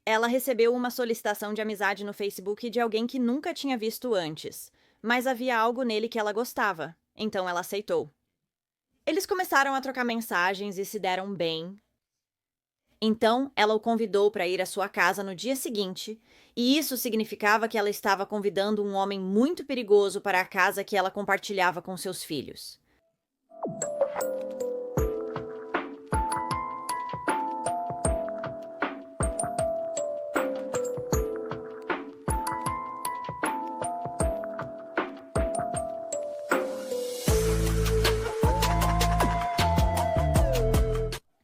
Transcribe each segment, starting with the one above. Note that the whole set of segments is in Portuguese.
Ela recebeu uma solicitação de amizade no Facebook de alguém que nunca tinha visto antes, mas havia algo nele que ela gostava, então ela aceitou. Eles começaram a trocar mensagens e se deram bem. Então, ela o convidou para ir à sua casa no dia seguinte, e isso significava que ela estava convidando um homem muito perigoso para a casa que ela compartilhava com seus filhos.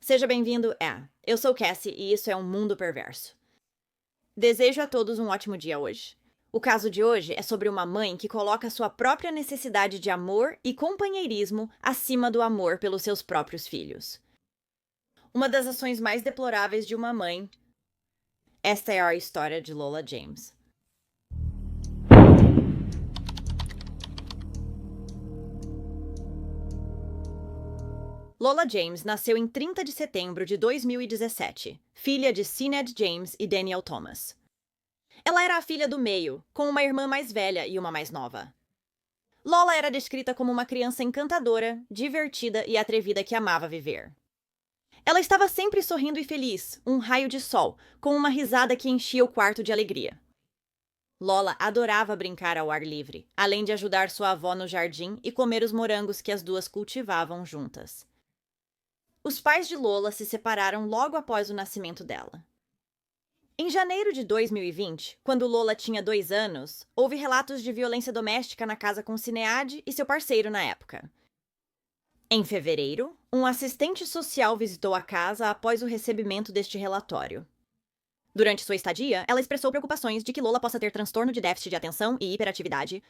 Seja bem-vindo, eu sou Cassie e isso é um mundo perverso. Desejo a todos um ótimo dia hoje. O caso de hoje é sobre uma mãe que coloca sua própria necessidade de amor e companheirismo acima do amor pelos seus próprios filhos. Uma das ações mais deploráveis de uma mãe. Esta é a história de Lola James. Lola James nasceu em 30 de setembro de 2017, filha de Sinead James e Daniel Thomas. Ela era a filha do meio, com uma irmã mais velha e uma mais nova. Lola era descrita como uma criança encantadora, divertida e atrevida que amava viver. Ela estava sempre sorrindo e feliz, um raio de sol, com uma risada que enchia o quarto de alegria. Lola adorava brincar ao ar livre, além de ajudar sua avó no jardim e comer os morangos que as duas cultivavam juntas. Os pais de Lola se separaram logo após o nascimento dela. Em janeiro de 2020, quando Lola tinha 2 anos, houve relatos de violência doméstica na casa com Sinead e seu parceiro na época. Em fevereiro, um assistente social visitou a casa após o recebimento deste relatório. Durante sua estadia, ela expressou preocupações de que Lola possa ter transtorno de déficit de atenção e hiperatividade.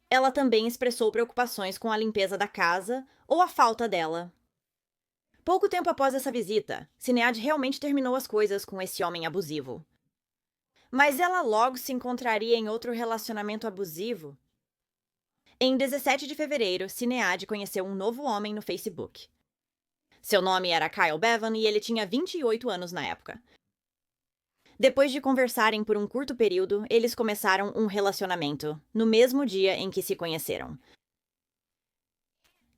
Ela também expressou preocupações com a limpeza da casa ou a falta dela. Pouco tempo após essa visita, Sinead realmente terminou as coisas com esse homem abusivo. Mas ela logo se encontraria em outro relacionamento abusivo. Em 17 de fevereiro, Sinead conheceu um novo homem no Facebook. Seu nome era Kyle Bevan e ele tinha 28 anos na época. Depois de conversarem por um curto período, eles começaram um relacionamento, no mesmo dia em que se conheceram.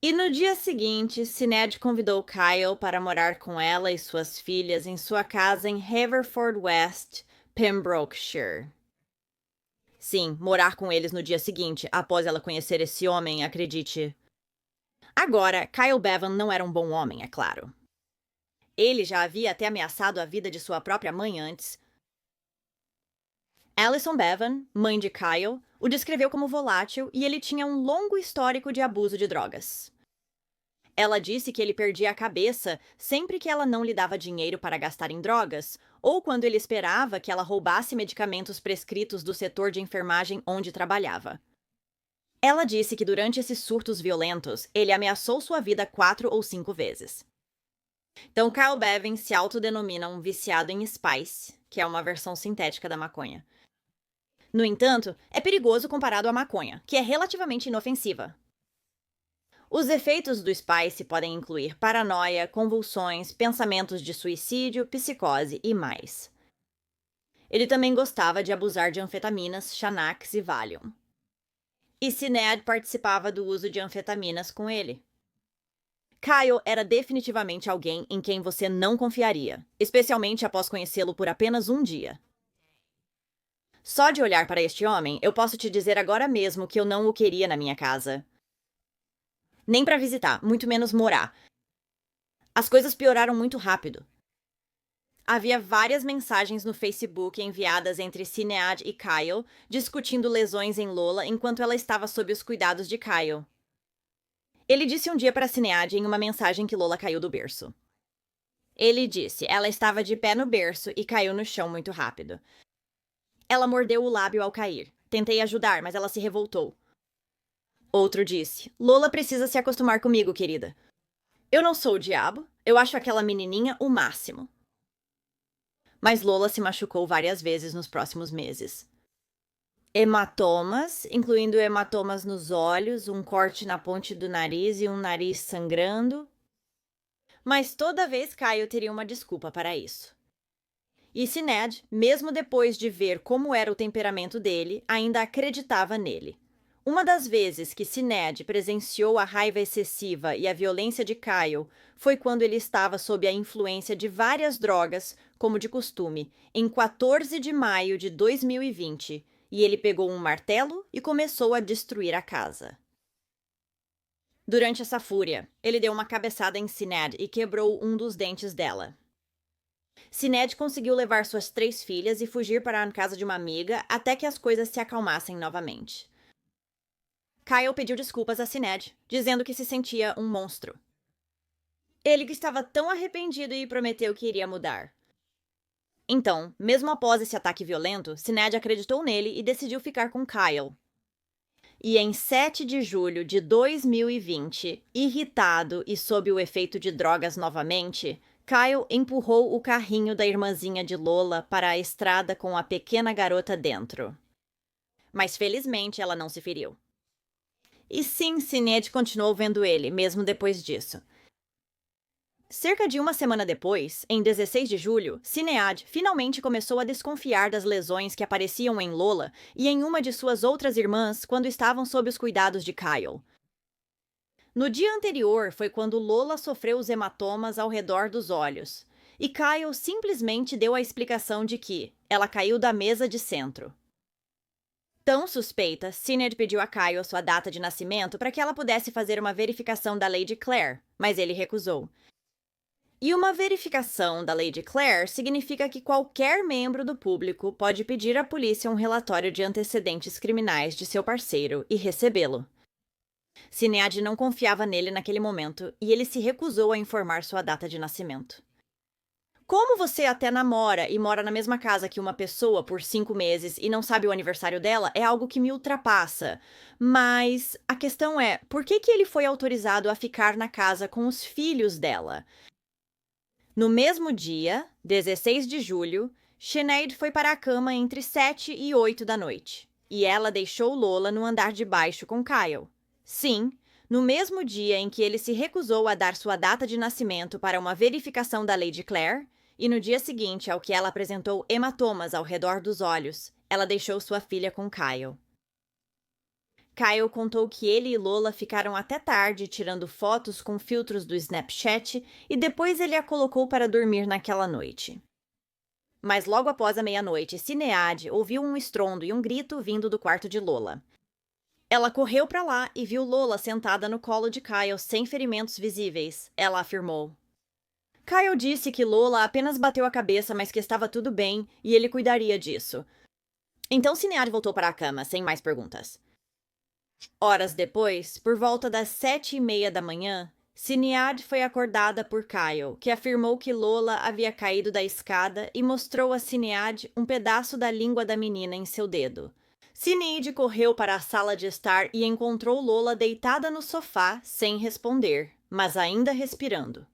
E no dia seguinte, Sinead convidou Kyle para morar com ela e suas filhas em sua casa em Haverfordwest, Pembrokeshire. Sim, morar com eles no dia seguinte, após ela conhecer esse homem, acredite. Agora, Kyle Bevan não era um bom homem, é claro. Ele já havia até ameaçado a vida de sua própria mãe antes. Alison Bevan, mãe de Kyle, o descreveu como volátil e ele tinha um longo histórico de abuso de drogas. Ela disse que ele perdia a cabeça sempre que ela não lhe dava dinheiro para gastar em drogas, ou quando ele esperava que ela roubasse medicamentos prescritos do setor de enfermagem onde trabalhava. Ela disse que durante esses surtos violentos, ele ameaçou sua vida 4 ou 5 vezes. Então, Kyle Bevan se autodenomina um viciado em Spice, que é uma versão sintética da maconha. No entanto, é perigoso comparado à maconha, que é relativamente inofensiva. Os efeitos do Spice podem incluir paranoia, convulsões, pensamentos de suicídio, psicose e mais. Ele também gostava de abusar de anfetaminas, Xanax e Valium. E Sinead participava do uso de anfetaminas com ele. Kyle era definitivamente alguém em quem você não confiaria, especialmente após conhecê-lo por apenas um dia. Só de olhar para este homem, eu posso te dizer agora mesmo que eu não o queria na minha casa. Nem para visitar, muito menos morar. As coisas pioraram muito rápido. Havia várias mensagens no Facebook enviadas entre Sinead e Kyle, discutindo lesões em Lola enquanto ela estava sob os cuidados de Kyle. Ele disse um dia para Sinead em uma mensagem que Lola caiu do berço. Ele disse, ela estava de pé no berço e caiu no chão muito rápido. Ela mordeu o lábio ao cair. Tentei ajudar, mas ela se revoltou. Outro disse, Lola precisa se acostumar comigo, querida. Eu não sou o diabo, eu acho aquela menininha o máximo. Mas Lola se machucou várias vezes nos próximos meses. Hematomas, incluindo hematomas nos olhos, um corte na ponte do nariz e um nariz sangrando. Mas toda vez Caio teria uma desculpa para isso. E Sinéad, mesmo depois de ver como era o temperamento dele, ainda acreditava nele. Uma das vezes que Sinéad presenciou a raiva excessiva e a violência de Kyle foi quando ele estava sob a influência de várias drogas, como de costume, em 14 de maio de 2020, e ele pegou um martelo e começou a destruir a casa. Durante essa fúria, ele deu uma cabeçada em Sinéad e quebrou um dos dentes dela. Sinéad conseguiu levar suas 3 filhas e fugir para a casa de uma amiga até que as coisas se acalmassem novamente. Kyle pediu desculpas a Sinéad, dizendo que se sentia um monstro. Ele estava tão arrependido e prometeu que iria mudar. Então, mesmo após esse ataque violento, Sinéad acreditou nele e decidiu ficar com Kyle. E em 7 de julho de 2020, irritado e sob o efeito de drogas novamente, Kyle empurrou o carrinho da irmãzinha de Lola para a estrada com a pequena garota dentro. Mas felizmente ela não se feriu. E sim, Sinéad continuou vendo ele, mesmo depois disso. Cerca de uma semana depois, em 16 de julho, Sinéad finalmente começou a desconfiar das lesões que apareciam em Lola e em uma de suas outras irmãs quando estavam sob os cuidados de Kyle. No dia anterior foi quando Lola sofreu os hematomas ao redor dos olhos, e Kyle simplesmente deu a explicação de que ela caiu da mesa de centro. Tão suspeita, Sinéad pediu a Kyle sua data de nascimento para que ela pudesse fazer uma verificação da Lady Clare, mas ele recusou. E uma verificação da Lady Clare significa que qualquer membro do público pode pedir à polícia um relatório de antecedentes criminais de seu parceiro e recebê-lo. Sinéad não confiava nele naquele momento e ele se recusou a informar sua data de nascimento. Como você até namora e mora na mesma casa que uma pessoa por 5 meses e não sabe o aniversário dela, é algo que me ultrapassa. Mas a questão é, por que ele foi autorizado a ficar na casa com os filhos dela? No mesmo dia, 16 de julho, Sinéad foi para a cama entre 7 e 8 da noite. E ela deixou Lola no andar de baixo com Kyle. Sim, no mesmo dia em que ele se recusou a dar sua data de nascimento para uma verificação da Lady Clare, e no dia seguinte ao que ela apresentou hematomas ao redor dos olhos, ela deixou sua filha com Kyle. Kyle contou que ele e Lola ficaram até tarde tirando fotos com filtros do Snapchat e depois ele a colocou para dormir naquela noite. Mas logo após a meia-noite, Sinéad ouviu um estrondo e um grito vindo do quarto de Lola. Ela correu para lá e viu Lola sentada no colo de Kyle sem ferimentos visíveis, ela afirmou. Kyle disse que Lola apenas bateu a cabeça, mas que estava tudo bem e ele cuidaria disso. Então Sinéad voltou para a cama, sem mais perguntas. Horas depois, por volta das 7h30 da manhã, Sinéad foi acordada por Kyle, que afirmou que Lola havia caído da escada e mostrou a Sinéad um pedaço da língua da menina em seu dedo. Sinéad correu para a sala de estar e encontrou Lola deitada no sofá, sem responder, mas ainda respirando.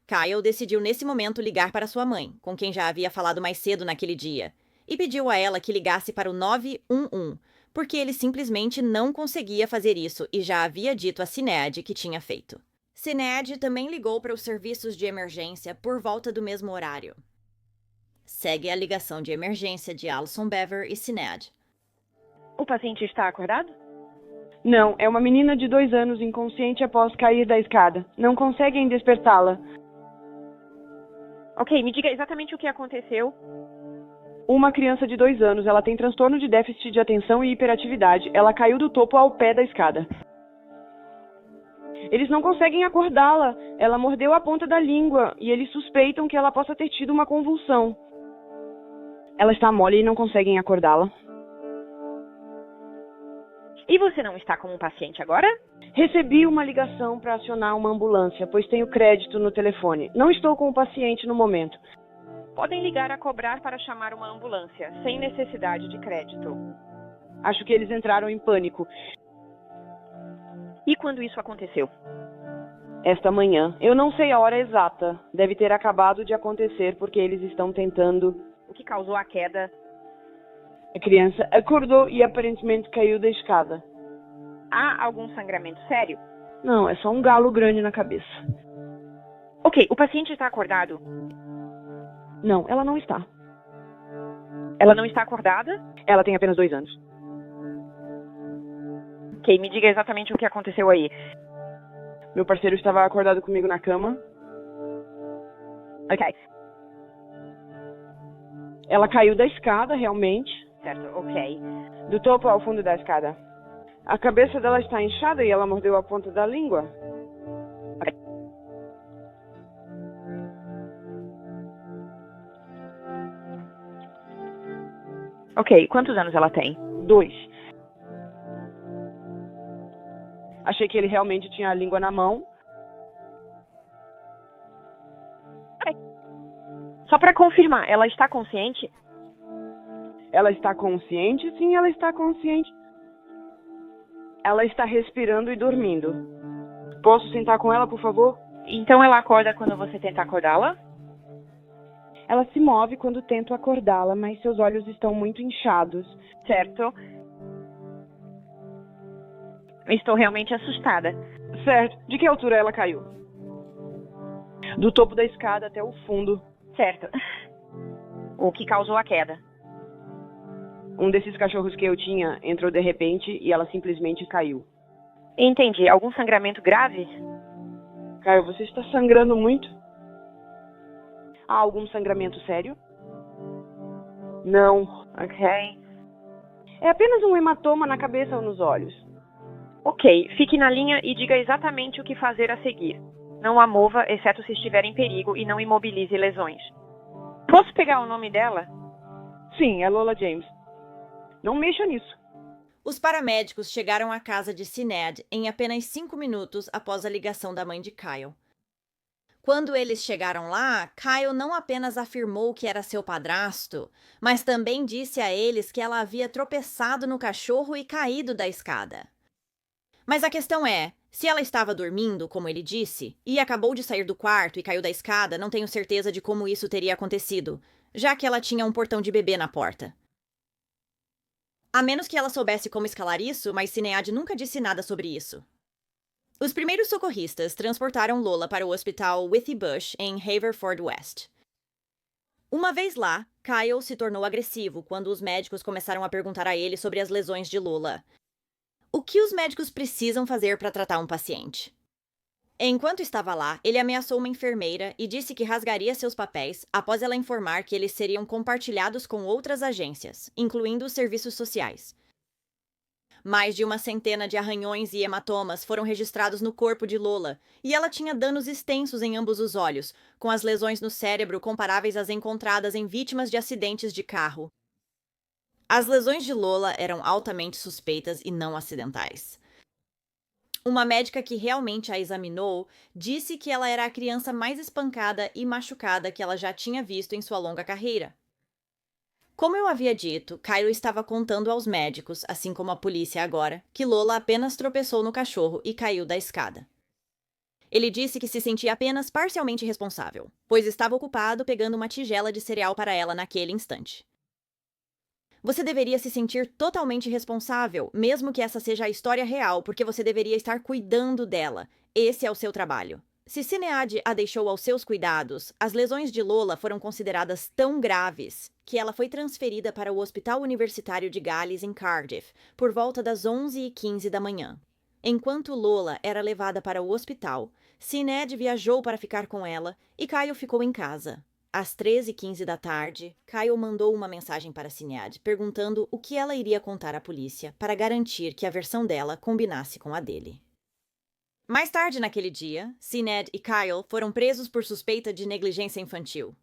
Kyle decidiu nesse momento ligar para sua mãe, com quem já havia falado mais cedo naquele dia, e pediu a ela que ligasse para o 911, porque ele simplesmente não conseguia fazer isso e já havia dito a Sinéad que tinha feito. Sinéad também ligou para os serviços de emergência por volta do mesmo horário. Segue a ligação de emergência de Alison Bever e Sinéad. O paciente está acordado? Não, é uma menina de 2 anos inconsciente após cair da escada. Não conseguem despertá-la. Ok, me diga exatamente o que aconteceu. Uma criança de 2 anos, ela tem transtorno de déficit de atenção e hiperatividade. Ela caiu do topo ao pé da escada. Eles não conseguem acordá-la. Ela mordeu a ponta da língua e eles suspeitam que ela possa ter tido uma convulsão. Ela está mole e não conseguem acordá-la. E você não está como um paciente agora? Recebi uma ligação para acionar uma ambulância, pois tenho crédito no telefone. Não estou com o paciente no momento. Podem ligar a cobrar para chamar uma ambulância, sem necessidade de crédito. Acho que eles entraram em pânico. E quando isso aconteceu? Esta manhã. Eu não sei a hora exata. Deve ter acabado de acontecer porque eles estão tentando... O que causou a queda? A criança acordou e aparentemente caiu da escada. Há algum sangramento sério? Não, é só um galo grande na cabeça. Ok, o paciente está acordado? Não, ela não está. Ela não está acordada? Ela tem apenas 2 anos. Ok, me diga exatamente o que aconteceu aí. Meu parceiro estava acordado comigo na cama. Ok, Ela caiu da escada, realmente. certo, ok. Do topo ao fundo da escada. A cabeça dela está inchada e ela mordeu a ponta da língua. Ok, quantos anos ela tem? 2. Achei que ele realmente tinha a língua na mão. Só para confirmar, ela está consciente? Ela está consciente? Sim, ela está consciente. Ela está respirando e dormindo. Posso sentar com ela, por favor? Então ela acorda quando você tenta acordá-la? Ela se move quando tento acordá-la, mas seus olhos estão muito inchados. Certo. Estou realmente assustada. Certo. De que altura ela caiu? Do topo da escada até o fundo. Certo. O que causou a queda? Um desses cachorros que eu tinha entrou de repente e ela simplesmente caiu. Entendi. Algum sangramento grave? Caio, você está sangrando muito? Há algum sangramento sério? Não. Ok. É apenas um hematoma na cabeça ou nos olhos. Ok, fique na linha e diga exatamente o que fazer a seguir. Não a mova, exceto se estiver em perigo, e não imobilize lesões. Posso pegar o nome dela? Sim, é Lola James. Não mexa nisso. Os paramédicos chegaram à casa de Sinead em apenas 5 minutos após a ligação da mãe de Kyle. Quando eles chegaram lá, Kyle não apenas afirmou que era seu padrasto, mas também disse a eles que ela havia tropeçado no cachorro e caído da escada. Mas a questão é, se ela estava dormindo, como ele disse, e acabou de sair do quarto e caiu da escada, não tenho certeza de como isso teria acontecido, já que ela tinha um portão de bebê na porta. A menos que ela soubesse como escalar isso, mas Sinead nunca disse nada sobre isso. Os primeiros socorristas transportaram Lola para o hospital Withy Bush, em Haverford West. Uma vez lá, Kyle se tornou agressivo quando os médicos começaram a perguntar a ele sobre as lesões de Lola. O que os médicos precisam fazer para tratar um paciente? Enquanto estava lá, ele ameaçou uma enfermeira e disse que rasgaria seus papéis após ela informar que eles seriam compartilhados com outras agências, incluindo os serviços sociais. Mais de 100 de arranhões e hematomas foram registrados no corpo de Lola, e ela tinha danos extensos em ambos os olhos, com as lesões no cérebro comparáveis às encontradas em vítimas de acidentes de carro. As lesões de Lola eram altamente suspeitas e não acidentais. Uma médica que realmente a examinou disse que ela era a criança mais espancada e machucada que ela já tinha visto em sua longa carreira. Como eu havia dito, Kyle estava contando aos médicos, assim como a polícia agora, que Lola apenas tropeçou no cachorro e caiu da escada. Ele disse que se sentia apenas parcialmente responsável, pois estava ocupado pegando uma tigela de cereal para ela naquele instante. Você deveria se sentir totalmente responsável, mesmo que essa seja a história real, porque você deveria estar cuidando dela. Esse é o seu trabalho. Se Sinead a deixou aos seus cuidados, as lesões de Lola foram consideradas tão graves que ela foi transferida para o Hospital Universitário de Gales, em Cardiff, por volta das 11h15 da manhã. Enquanto Lola era levada para o hospital, Sinead viajou para ficar com ela e Kyle ficou em casa. Às 13h15 da tarde, Kyle mandou uma mensagem para Sinead perguntando o que ela iria contar à polícia para garantir que a versão dela combinasse com a dele. Mais tarde naquele dia, Sinead e Kyle foram presos por suspeita de negligência infantil.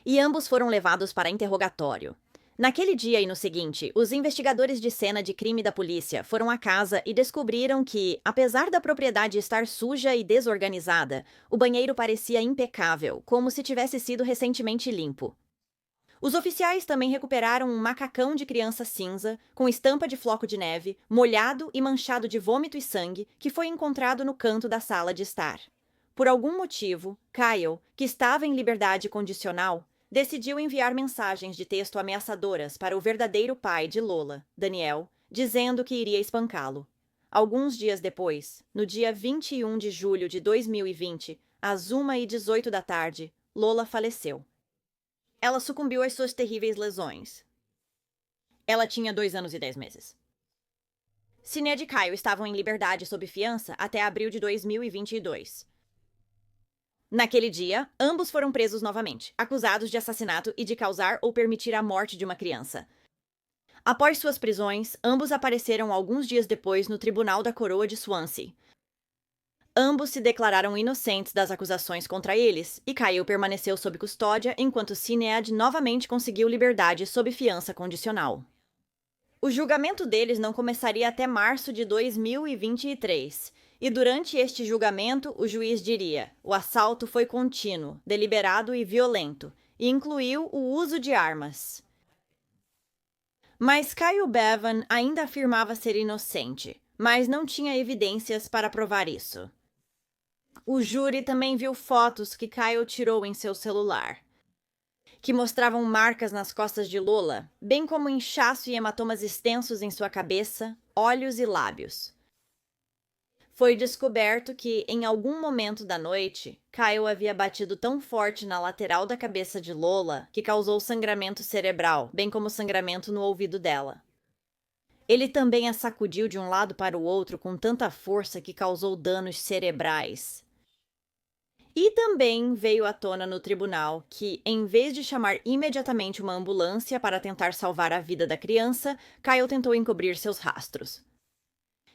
E ambos foram levados para interrogatório. Naquele dia e no seguinte, os investigadores de cena de crime da polícia foram à casa e descobriram que, apesar da propriedade estar suja e desorganizada, o banheiro parecia impecável, como se tivesse sido recentemente limpo. Os oficiais também recuperaram um macacão de criança cinza, com estampa de floco de neve, molhado e manchado de vômito e sangue, que foi encontrado no canto da sala de estar. Por algum motivo, Kyle, que estava em liberdade condicional, decidiu enviar mensagens de texto ameaçadoras para o verdadeiro pai de Lola, Daniel, dizendo que iria espancá-lo. Alguns dias depois, no dia 21 de julho de 2020, às 1h18 da tarde, Lola faleceu. ela sucumbiu às suas terríveis lesões. Ela tinha 2 anos e 10 meses. Sinéad e Kyle estavam em liberdade sob fiança até abril de 2022. Naquele dia, ambos foram presos novamente, acusados de assassinato e de causar ou permitir a morte de uma criança. Após suas prisões, ambos apareceram alguns dias depois no Tribunal da Coroa de Swansea. Ambos se declararam inocentes das acusações contra eles, e Kyle permaneceu sob custódia enquanto Sinéad novamente conseguiu liberdade sob fiança condicional. O julgamento deles não começaria até março de 2023, e durante este julgamento o juiz diria: o assalto foi contínuo, deliberado e violento, e incluiu o uso de armas. Mas Kyle Bevan ainda afirmava ser inocente, mas não tinha evidências para provar isso. O júri também viu fotos que Kyle tirou em seu celular, que mostravam marcas nas costas de Lola, bem como inchaço e hematomas extensos em sua cabeça, olhos e lábios. Foi descoberto que, em algum momento da noite, Kyle havia batido tão forte na lateral da cabeça de Lola que causou sangramento cerebral, bem como sangramento no ouvido dela. Ele também a sacudiu de um lado para o outro com tanta força que causou danos cerebrais. E também veio à tona no tribunal que, em vez de chamar imediatamente uma ambulância para tentar salvar a vida da criança, Kyle tentou encobrir seus rastros.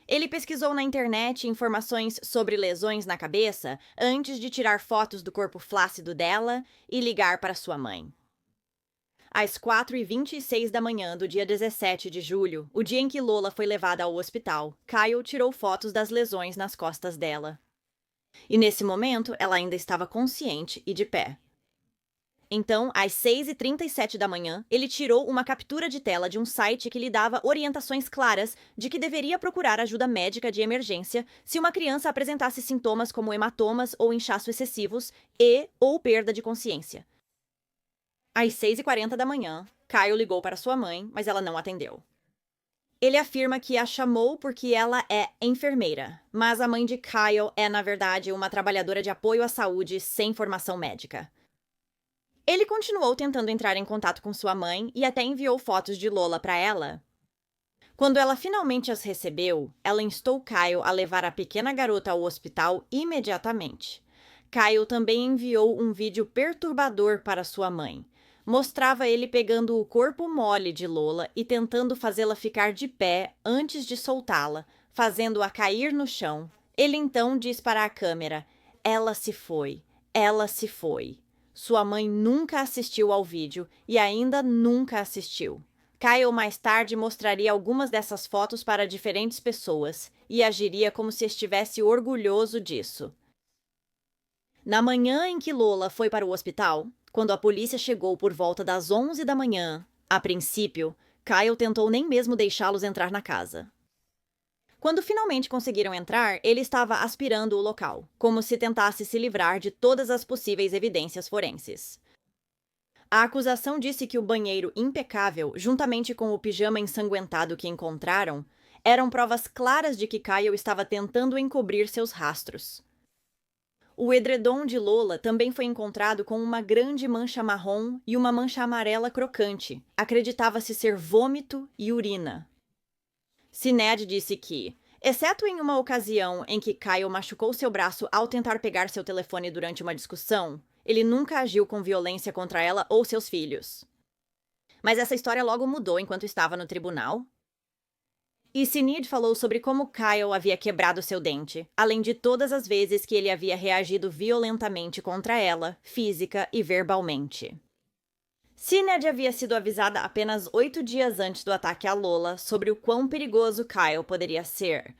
Ele pesquisou na internet informações sobre lesões na cabeça antes de tirar fotos do corpo flácido dela e ligar para sua mãe. Às 4h26 da manhã do dia 17 de julho, o dia em que Lola foi levada ao hospital, Kyle tirou fotos das lesões nas costas dela. E nesse momento, ela ainda estava consciente e de pé. Então, às 6h37 da manhã, ele tirou uma captura de tela de um site que lhe dava orientações claras de que deveria procurar ajuda médica de emergência se uma criança apresentasse sintomas como hematomas ou inchaço excessivos ou perda de consciência. Às 6h40 da manhã, Kyle ligou para sua mãe, mas ela não atendeu. Ele afirma que a chamou porque ela é enfermeira, mas a mãe de Kyle é, na verdade, uma trabalhadora de apoio à saúde sem formação médica. Ele continuou tentando entrar em contato com sua mãe e até enviou fotos de Lola para ela. Quando ela finalmente as recebeu, ela instou Kyle a levar a pequena garota ao hospital imediatamente. Kyle também enviou um vídeo perturbador para sua mãe. Mostrava ele pegando o corpo mole de Lola e tentando fazê-la ficar de pé antes de soltá-la, fazendo-a cair no chão. Ele então diz para a câmera: "Ela se foi, ela se foi." Sua mãe nunca assistiu ao vídeo e ainda nunca assistiu. Kyle mais tarde mostraria algumas dessas fotos para diferentes pessoas e agiria como se estivesse orgulhoso disso. Na manhã em que Lola foi para o hospital, quando a polícia chegou por volta das 11 da manhã, a princípio, Kyle tentou nem mesmo deixá-los entrar na casa. Quando finalmente conseguiram entrar, ele estava aspirando o local, como se tentasse se livrar de todas as possíveis evidências forenses. A acusação disse que o banheiro impecável, juntamente com o pijama ensanguentado que encontraram, eram provas claras de que Kyle estava tentando encobrir seus rastros. O edredom de Lola também foi encontrado com uma grande mancha marrom e uma mancha amarela crocante. Acreditava-se ser vômito e urina. Sinéad disse que, exceto em uma ocasião em que Kyle machucou seu braço ao tentar pegar seu telefone durante uma discussão, ele nunca agiu com violência contra ela ou seus filhos. Mas essa história logo mudou enquanto estava no tribunal. E Sinéad falou sobre como Kyle havia quebrado seu dente, além de todas as vezes que ele havia reagido violentamente contra ela, física e verbalmente. Sinéad havia sido avisada apenas 8 dias antes do ataque a Lola sobre o quão perigoso Kyle poderia ser.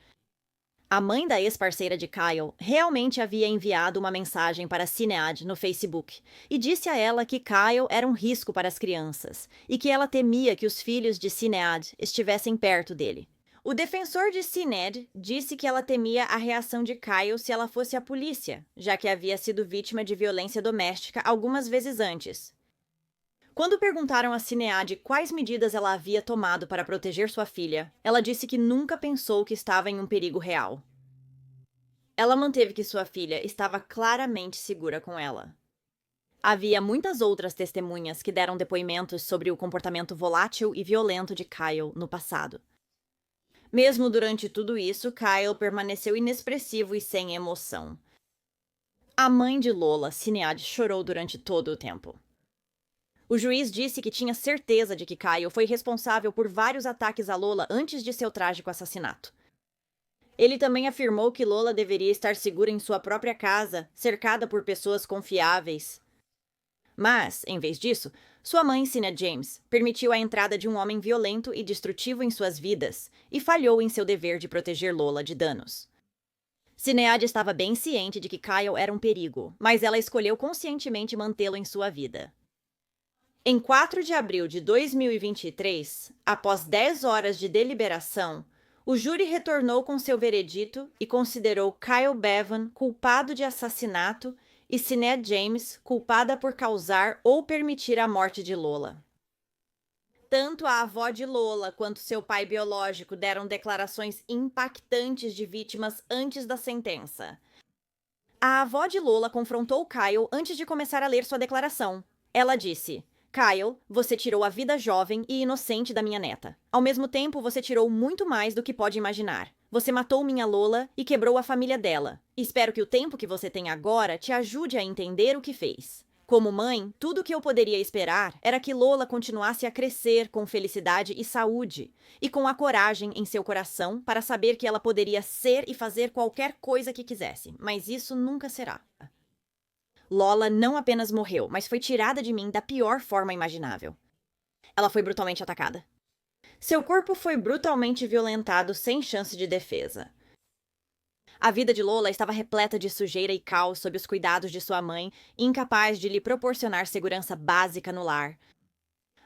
A mãe da ex-parceira de Kyle realmente havia enviado uma mensagem para Sinéad no Facebook e disse a ela que Kyle era um risco para as crianças e que ela temia que os filhos de Sinéad estivessem perto dele. O defensor de Sinéad disse que ela temia a reação de Kyle se ela fosse à polícia, já que havia sido vítima de violência doméstica algumas vezes antes. Quando perguntaram a Sinéad quais medidas ela havia tomado para proteger sua filha, ela disse que nunca pensou que estava em um perigo real. Ela manteve que sua filha estava claramente segura com ela. Havia muitas outras testemunhas que deram depoimentos sobre o comportamento volátil e violento de Kyle no passado. Mesmo durante tudo isso, Kyle permaneceu inexpressivo e sem emoção. A mãe de Lola, Sinead, chorou durante todo o tempo. O juiz disse que tinha certeza de que Kyle foi responsável por vários ataques a Lola antes de seu trágico assassinato. Ele também afirmou que Lola deveria estar segura em sua própria casa, cercada por pessoas confiáveis. Mas, em vez disso, sua mãe, Sinead James, permitiu a entrada de um homem violento e destrutivo em suas vidas e falhou em seu dever de proteger Lola de danos. Sinead estava bem ciente de que Kyle era um perigo, mas ela escolheu conscientemente mantê-lo em sua vida. Em 4 de abril de 2023, após 10 horas de deliberação, o júri retornou com seu veredito e considerou Kyle Bevan culpado de assassinato e Sinead James culpada por causar ou permitir a morte de Lola. Tanto a avó de Lola quanto seu pai biológico deram declarações impactantes de vítimas antes da sentença. A avó de Lola confrontou Kyle antes de começar a ler sua declaração. Ela disse: Kyle, você tirou a vida jovem e inocente da minha neta. Ao mesmo tempo, você tirou muito mais do que pode imaginar. Você matou minha Lola e quebrou a família dela. Espero que o tempo que você tem agora te ajude a entender o que fez. Como mãe, tudo o que eu poderia esperar era que Lola continuasse a crescer com felicidade e saúde, e com a coragem em seu coração para saber que ela poderia ser e fazer qualquer coisa que quisesse, mas isso nunca será. Lola não apenas morreu, mas foi tirada de mim da pior forma imaginável. Ela foi brutalmente atacada. Seu corpo foi brutalmente violentado sem chance de defesa. A vida de Lola estava repleta de sujeira e caos sob os cuidados de sua mãe, incapaz de lhe proporcionar segurança básica no lar.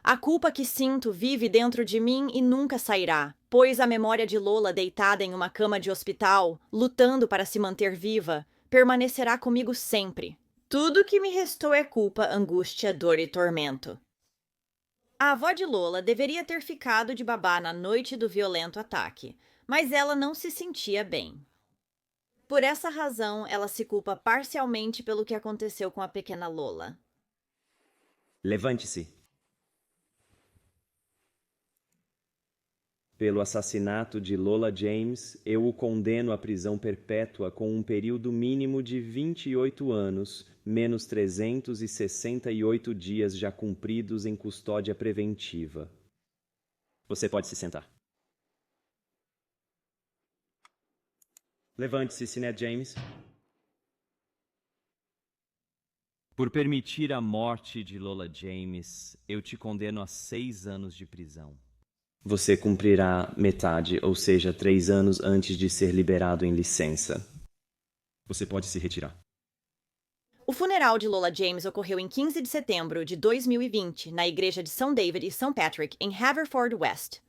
A culpa que sinto vive dentro de mim e nunca sairá, pois a memória de Lola deitada em uma cama de hospital, lutando para se manter viva, permanecerá comigo sempre. Tudo que me restou é culpa, angústia, dor e tormento. A avó de Lola deveria ter ficado de babá na noite do violento ataque, mas ela não se sentia bem. Por essa razão, ela se culpa parcialmente pelo que aconteceu com a pequena Lola. Levante-se. Pelo assassinato de Lola James, eu o condeno à prisão perpétua com um período mínimo de 28 anos, menos 368 dias já cumpridos em custódia preventiva. Você pode se sentar. Levante-se, Sinead James. Por permitir a morte de Lola James, eu te condeno a 6 anos de prisão. Você cumprirá metade, ou seja, 3 anos antes de ser liberado em licença. Você pode se retirar. O funeral de Lola James ocorreu em 15 de setembro de 2020, na igreja de St. David e St. Patrick, em Haverfordwest.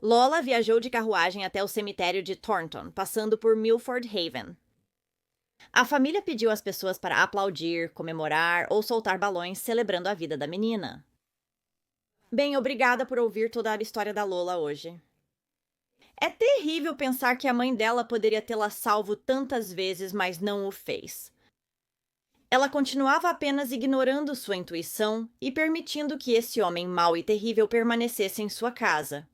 Lola viajou de carruagem até o cemitério de Thornton, passando por Milford Haven. A família pediu às pessoas para aplaudir, comemorar ou soltar balões celebrando a vida da menina. Bem, obrigada por ouvir toda a história da Lola hoje. É terrível pensar que a mãe dela poderia tê-la salvo tantas vezes, mas não o fez. Ela continuava apenas ignorando sua intuição e permitindo que esse homem mau e terrível permanecesse em sua casa.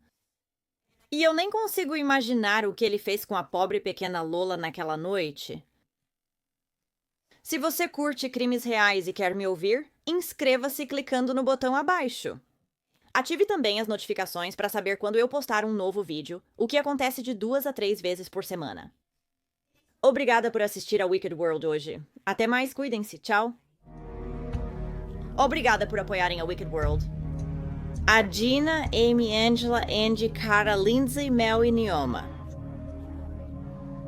E eu nem consigo imaginar o que ele fez com a pobre pequena Lola naquela noite. Se você curte crimes reais e quer me ouvir, inscreva-se clicando no botão abaixo. Ative também as notificações para saber quando eu postar um novo vídeo, o que acontece de 2 a 3 vezes por semana. Obrigada por assistir a Wicked World hoje. Até mais, cuidem-se, tchau! Obrigada por apoiarem a Wicked World. A Dina, Amy, Angela, Andy, Cara, Lindsay, Mel e Nioma.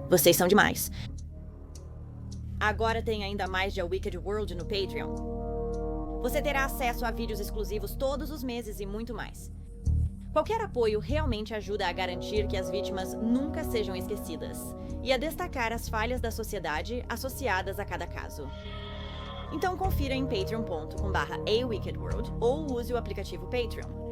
Vocês são demais. Agora tem ainda mais de A Wicked World no Patreon. Você terá acesso a vídeos exclusivos todos os meses e muito mais. Qualquer apoio realmente ajuda a garantir que as vítimas nunca sejam esquecidas e a destacar as falhas da sociedade associadas a cada caso. Então confira em patreon.com/awickedworld ou use o aplicativo Patreon.